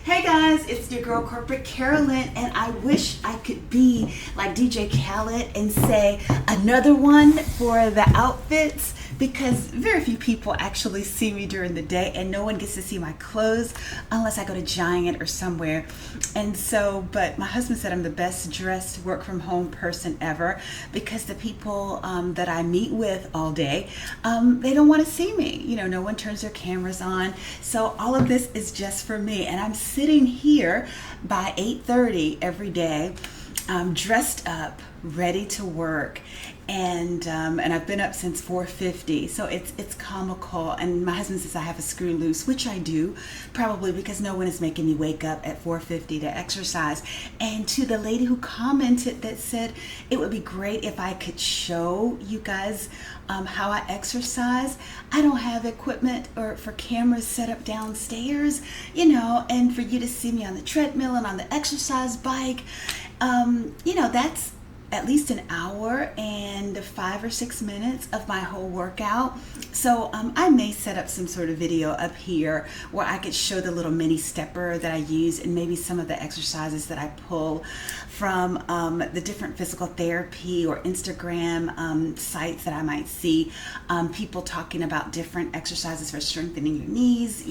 Hey guys, it's your girl Corporate Carolyn, and I wish I could be like DJ Khaled and say another one for the outfits, because very few people actually see me during the day and no one gets to see my clothes unless I go to Giant or somewhere. And so, but my husband said I'm the best dressed work from home person ever, because the people that I meet with all day, they don't want to see me. No one turns their cameras on. So all of this is just for me. And I'm sitting here by 8:30 every day, dressed up, ready to work, and I've been up since 4:50, so it's comical. And my husband says I have a screw loose, which I do, probably because no one is making me wake up at 4:50 to exercise. And to the lady who commented that said it would be great if I could show you guys how I exercise, I don't have equipment or for cameras set up downstairs, and for you to see me on the treadmill and on the exercise bike, that's at least an hour and 5 or 6 minutes of my whole workout. So I may set up some sort of video up here where I could show the little mini stepper that I use, and maybe some of the exercises that I pull from the different physical therapy or Instagram sites that I might see, people talking about different exercises for strengthening your knees,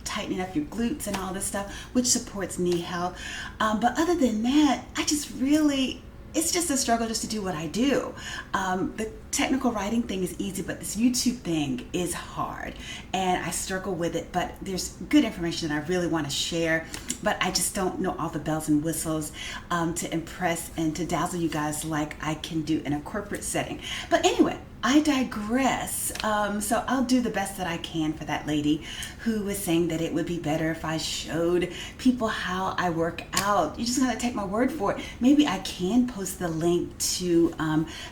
tightening up your glutes and all this stuff, which supports knee health. But other than that, it's just a struggle just to do what I do. The technical writing thing is easy, but this YouTube thing is hard, and I struggle with it. But there's good information that I really want to share, but I just don't know all the bells and whistles to impress and to dazzle you guys like I can do in a corporate setting. But anyway, I digress. So I'll do the best that I can for that lady who was saying that it would be better if I showed people how I work out. You just gotta take my word for it. Maybe I can post the link to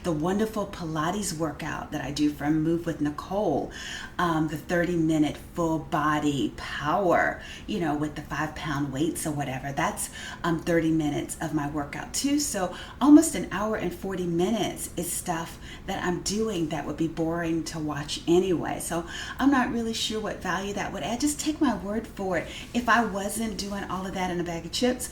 the wonderful Pilates workout that I do from Move with Nicole, the 30-minute full body power, with the 5-pound weights or whatever. That's 30 minutes of my workout too. So almost an hour and 40 minutes is stuff that I'm doing that would be boring to watch anyway. So I'm not really sure what value that would add. Just take my word for it. If I wasn't doing all of that in a bag of chips,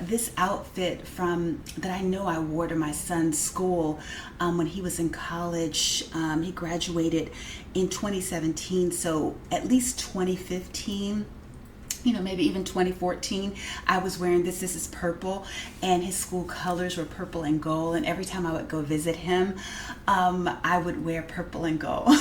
this outfit that I know I wore to my son's school when he was in college, he graduated in 2017, so at least 2015, maybe even 2014, I was wearing this. This is purple, and his school colors were purple and gold. And every time I would go visit him, I would wear purple and gold.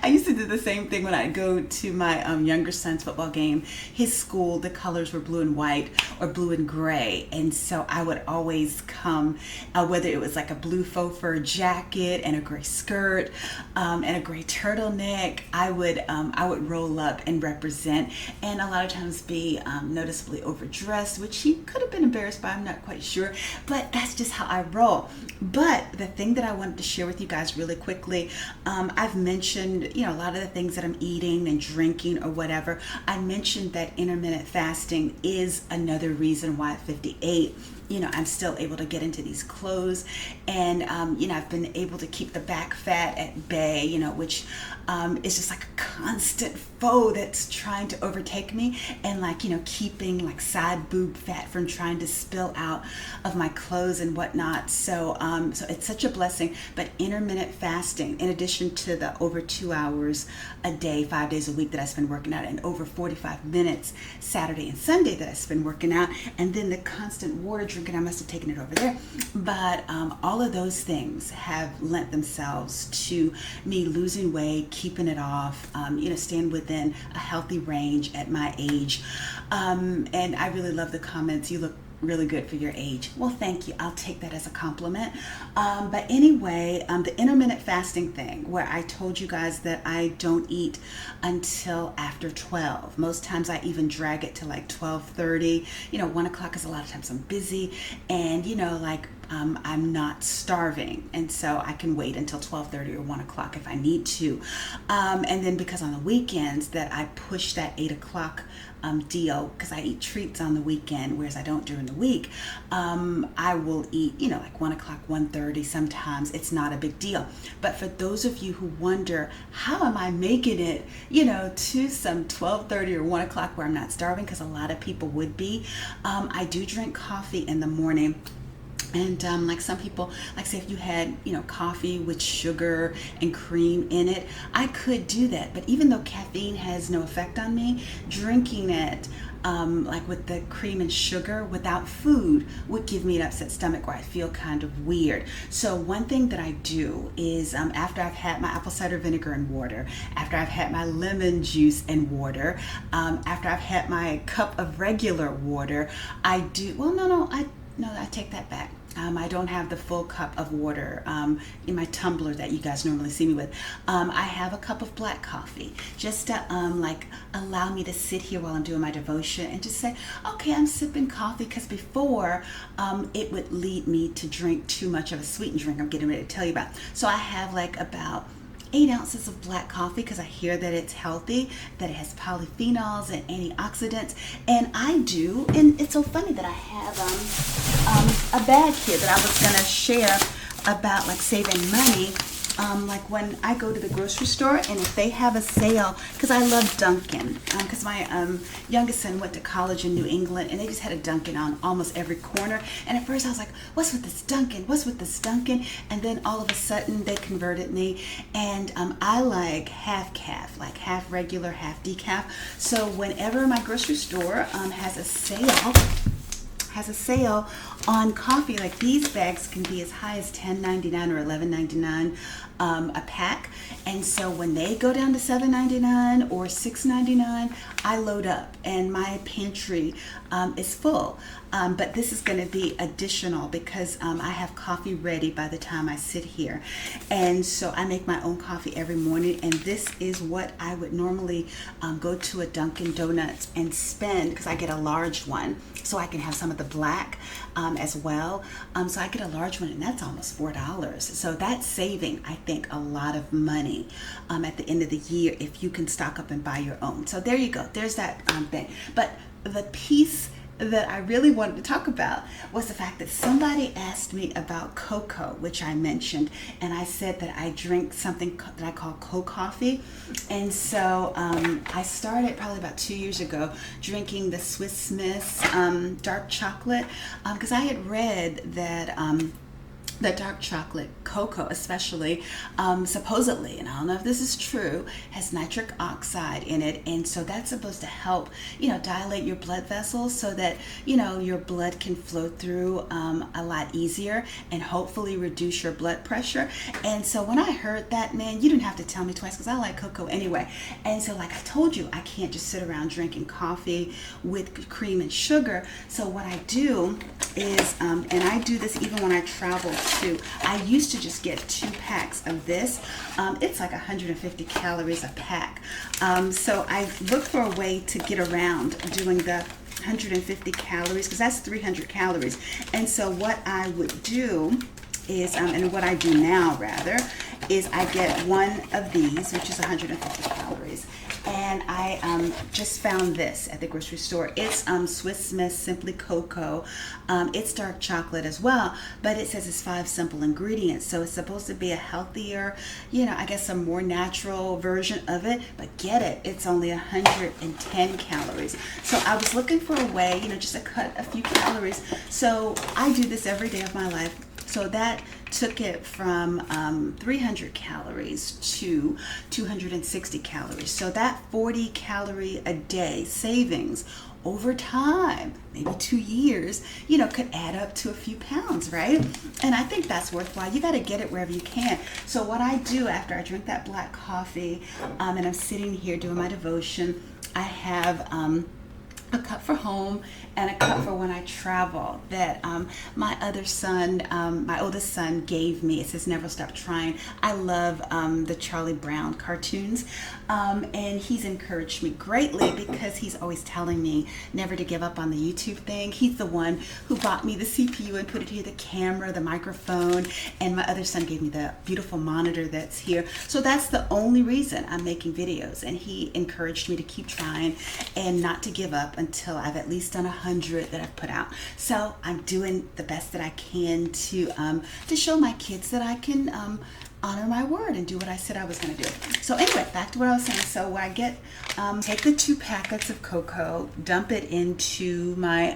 I used to do the same thing when I go to my younger son's football game. His school, the colors were blue and white or blue and gray. And so I would always come, whether it was like a blue faux fur jacket and a gray skirt and a gray turtleneck, I would roll up and represent, and a lot of times be noticeably overdressed, which he could have been embarrassed by, I'm not quite sure, but that's just how I roll. But the thing that I wanted to share with you guys really quickly, I've mentioned a lot of the things that I'm eating and drinking or whatever. I mentioned that intermittent fasting is another reason why at 58, I'm still able to get into these clothes, and I've been able to keep the back fat at bay, which is just like a constant foe that's trying to overtake me, and keeping like side boob fat from trying to spill out of my clothes and whatnot. So it's such a blessing. But intermittent fasting, in addition to the over 2 hours a day, 5 days a week that I spend working out, and over 45 minutes Saturday and Sunday that I spend working out, and then the constant water drinking, I must have taken it over there. But all of those things have lent themselves to me losing weight, keeping it off, staying within a healthy range at my age. And I really love the comments. You look really good for your age. Well, thank you. I'll take that as a compliment. But anyway, the intermittent fasting thing, where I told you guys that I don't eat until after 12. Most times I even drag it to like 12:30. 1 o'clock, because a lot of times I'm busy, and I'm not starving, and so I can wait until 12:30 or 1 o'clock if I need to. And then because on the weekends that I push that 8 o'clock deal, because I eat treats on the weekend, whereas I don't during the week, I will eat, like 1 o'clock, 1:30 sometimes. It's not a big deal. But for those of you who wonder, how am I making it, to some 12:30 or 1 o'clock where I'm not starving, because a lot of people would be, I do drink coffee in the morning. And like some people, like say if you had, coffee with sugar and cream in it, I could do that. But even though caffeine has no effect on me, drinking it like with the cream and sugar without food would give me an upset stomach where I feel kind of weird. So one thing that I do is after I've had my apple cider vinegar and water, after I've had my lemon juice and water, after I've had my cup of regular water, I do, I take that back. I don't have the full cup of water in my tumbler that you guys normally see me with. I have a cup of black coffee just to allow me to sit here while I'm doing my devotion and just say, okay, I'm sipping coffee, because before it would lead me to drink too much of a sweetened drink I'm getting ready to tell you about. So I have about 8 ounces of black coffee, because I hear that it's healthy, that it has polyphenols and antioxidants. And I do, and it's so funny that I have a bag here that I was going to share about saving money. Like when I go to the grocery store, and if they have a sale, because I love Dunkin', because my youngest son went to college in New England, and they just had a Dunkin' on almost every corner. And at first I was like, what's with this Dunkin'? What's with this Dunkin'? And then all of a sudden they converted me, and I like half calf, like half regular, half decaf. So whenever my grocery store has a sale on coffee, like these bags can be as high as $10.99 or $11.99 a pack. And so when they go down to $7.99 or $6.99, I load up and my pantry is full. But this is going to be additional because I have coffee ready by the time I sit here. And so I make my own coffee every morning, and this is what I would normally go to a Dunkin' Donuts and spend, because I get a large one so I can have some of the black as well. So I get a large one, and that's almost $4. So that's saving, I think, a lot of money at the end of the year if you can stock up and buy your own. So there you go. There's that thing. But the piece that I really wanted to talk about was the fact that somebody asked me about cocoa, which I mentioned, and I said that I drink something that I call coffee. And so I started probably about 2 years ago drinking the Swiss Miss dark chocolate, because I had read that the dark chocolate, cocoa especially, supposedly, and I don't know if this is true, has nitric oxide in it, and so that's supposed to help, dilate your blood vessels so that, your blood can flow through a lot easier and hopefully reduce your blood pressure. And so when I heard that, man, you didn't have to tell me twice, because I like cocoa anyway. And so like I told you, I can't just sit around drinking coffee with cream and sugar. So what I do is, and I do this even when I travel too, I used to just get 2 packs of this. It's like 150 calories a pack. So I looked for a way to get around doing the 150 calories, because that's 300 calories. And so what I would do is, and what I do now rather, is I get one of these, which is 150 calories. And I just found this at the grocery store. It's Swiss Miss Simply Cocoa. It's dark chocolate as well, but it says it's 5 simple ingredients. So it's supposed to be a healthier, I guess a more natural version of it. But get it, it's only 110 calories. So I was looking for a way, just to cut a few calories. So I do this every day of my life. So that took it from 300 calories to 260 calories. So that 40 calorie a day savings over time, maybe 2 years, could add up to a few pounds, right? And I think that's worthwhile. You got to get it wherever you can. So what I do after I drink that black coffee, and I'm sitting here doing my devotion, I have a cup for home and a cup for when I travel that my other son, my oldest son, gave me. It says never stop trying. I love the Charlie Brown cartoons, and he's encouraged me greatly because he's always telling me never to give up on the YouTube thing. He's the one who bought me the CPU and put it here, the camera, the microphone, and my other son gave me the beautiful monitor that's here. So that's the only reason I'm making videos, and he encouraged me to keep trying and not to give up until I've at least done 100 that I've put out. So I'm doing the best that I can to show my kids that I can honor my word and do what I said I was going to do. So anyway, back to what I was saying. So when I get, take the 2 packets of cocoa, dump it into my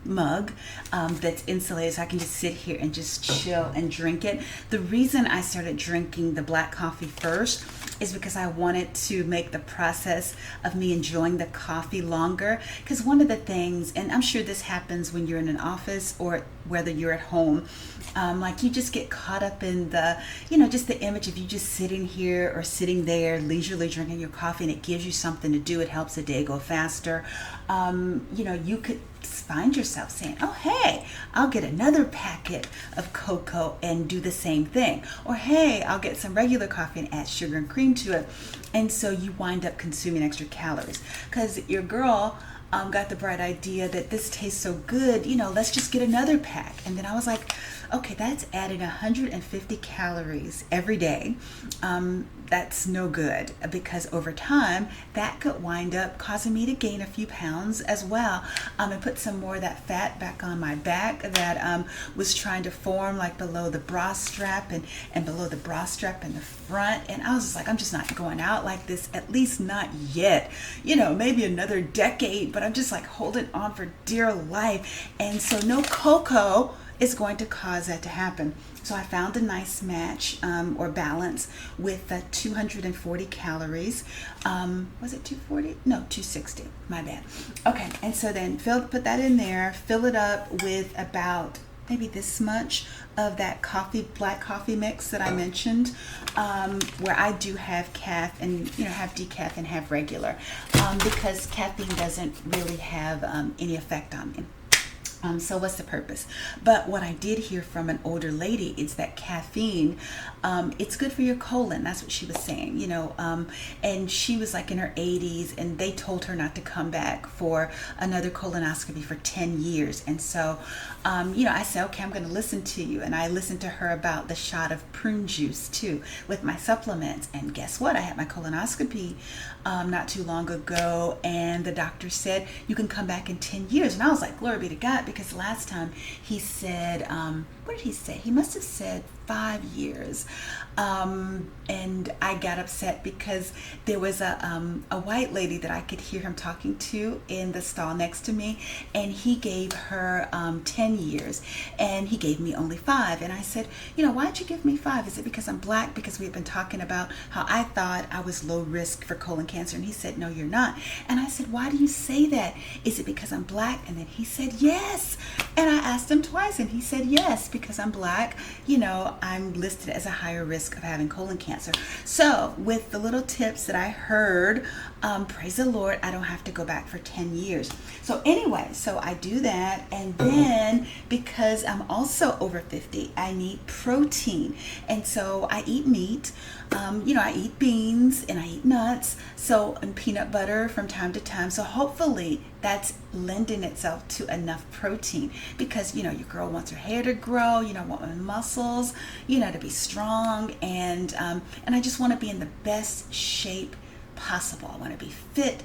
mug that's insulated so I can just sit here and just chill and drink it. The reason I started drinking the black coffee first is because I wanted to make the process of me enjoying the coffee longer. Because one of the things, and I'm sure this happens when you're in an office or whether you're at home, like you just get caught up in the, just the image of you just sitting here or sitting there leisurely drinking your coffee, and it gives you something to do. It helps the day go faster. You could find yourself saying, oh, hey, I'll get another packet of cocoa and do the same thing. Or, hey, I'll get some regular coffee and add sugar and cream to it. And so you wind up consuming extra calories because your girl got the bright idea that this tastes so good, let's just get another pack. And then I was like, okay, that's adding 150 calories every day. That's no good because over time that could wind up causing me to gain a few pounds as well, and put some more of that fat back on my back that was trying to form like below the bra strap and below the bra strap in the front. And I was just like, I'm just not going out like this, at least not yet, maybe another decade, but I'm just like holding on for dear life. And so no cocoa is going to cause that to happen. So I found a nice match or balance with 240 calories. Was it 240? No, 260. My bad. Okay, and so then put that in there, fill it up with about maybe this much of that black coffee mix that I mentioned, where I do have have decaf and have regular, because caffeine doesn't really have any effect on me. So what's the purpose? But what I did hear from an older lady is that caffeine, it's good for your colon. That's what she was saying, and she was like in her 80s and they told her not to come back for another colonoscopy for 10 years. And so, I said, okay, I'm going to listen to you. And I listened to her about the shot of prune juice too with my supplements. And guess what? I had my colonoscopy not too long ago, and the doctor said, you can come back in 10 years. And I was like, glory be to God, because last time he said, what did he say? He must have said 5 years. And I got upset because there was a white lady that I could hear him talking to in the stall next to me, and he gave her 10 years, and he gave me only 5. And I said, why'd you give me 5? Is it because I'm black? Because we had been talking about how I thought I was low risk for colon cancer. And he said, no, you're not. And I said, why do you say that? Is it because I'm black? And then he said, yes. And I asked him twice, and he said, yes, because I'm black, I'm listed as a higher risk of having colon cancer. So with the little tips that I heard, praise the Lord, I don't have to go back for 10 years. So anyway, so I do that. And then because I'm also over 50, I need protein. And so I eat meat. I eat beans and I eat nuts, and peanut butter from time to time. So hopefully that's lending itself to enough protein, because your girl wants her hair to grow, want my muscles, to be strong, and I just want to be in the best shape possible. I want to be fit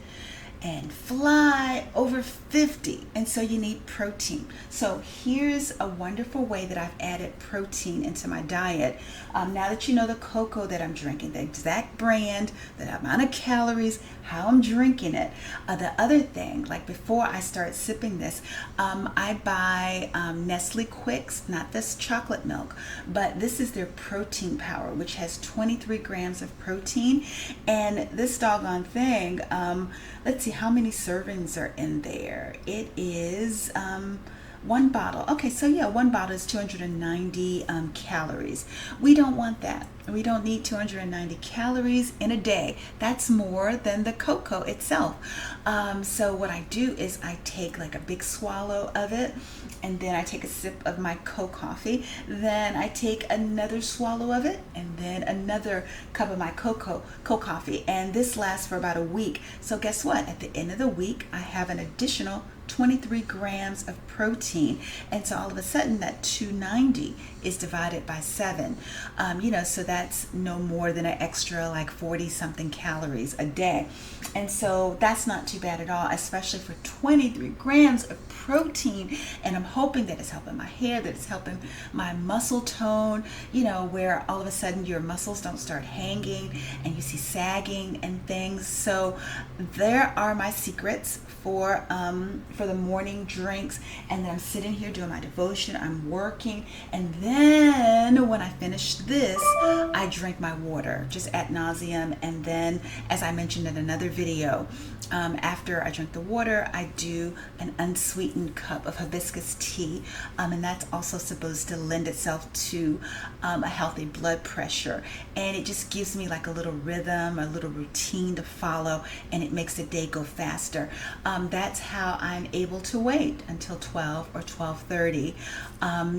and fly over 50, and so you need protein. So here's a wonderful way that I've added protein into my diet. Now that you know the cocoa that I'm drinking, the exact brand, the amount of calories, how I'm drinking it. The other thing, like before I start sipping this, I buy Nestle Quicks, not this chocolate milk, but this is their protein power, which has 23 grams of protein. And this doggone thing, let's see how many servings are in there. It is One bottle. Okay, so yeah, one bottle is 290 calories. We don't want that. We don't need 290 calories in a day. That's more than the cocoa itself. So what I do is I take like a big swallow of it, and then I take a sip of my coffee. Then I take another swallow of it, and then another cup of my coffee. And this lasts for about a week. So guess what? At the end of the week, I have an additional 23 grams of protein, and so all of a sudden that 290 is divided by 7. So that's no more than an extra like 40 something calories a day, and so that's not too bad at all, especially for 23 grams of protein. And I'm hoping that it's helping my hair, that it's helping my muscle tone, where all of a sudden your muscles don't start hanging and you see sagging and things. So there are my secrets for the morning drinks. And then I'm sitting here doing my devotion, I'm working, and then when I finish this, I drink my water just ad nauseum. And then, as I mentioned in another video, after I drink the water, I do an unsweetened cup of hibiscus tea, and that's also supposed to lend itself to a healthy blood pressure, and it just gives me like a little rhythm, a little routine to follow, and it makes the day go faster. That's how I'm able to wait until 12 or 12:30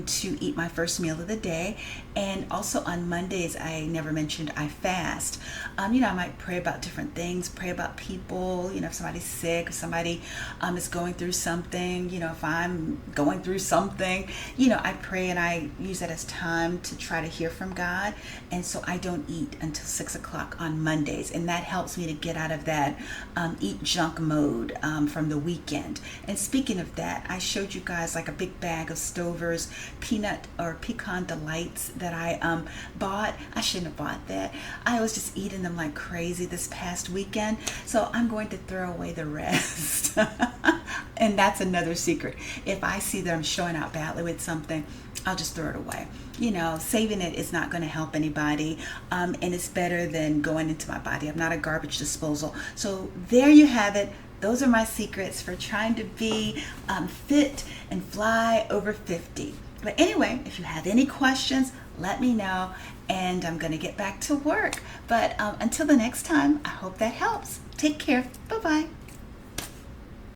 to eat my first meal of the day. And also on Mondays, I never mentioned, I fast. I might pray about different things, pray about people, if somebody's sick, if somebody is going through something, if I'm going through something, I pray, and I use that as time to try to hear from God. And so I don't eat until 6 o'clock on Mondays, and that helps me to get out of that eat junk mode from the weekend. And speaking of that, I showed you guys like a big bag of Stover's peanut or pecan delights that I bought. I shouldn't have bought that. I was just eating them like crazy this past weekend, so I'm going to throw away the rest. And that's another secret. If I see that I'm showing out badly with something, I'll just throw it away. Saving it is not going to help anybody, and it's better than going into my body. I'm not a garbage disposal. So there you have it. Those are my secrets for trying to be fit and fly over 50. But anyway, if you have any questions, let me know, and I'm going to get back to work. But until the next time, I hope that helps. Take care. Bye-bye.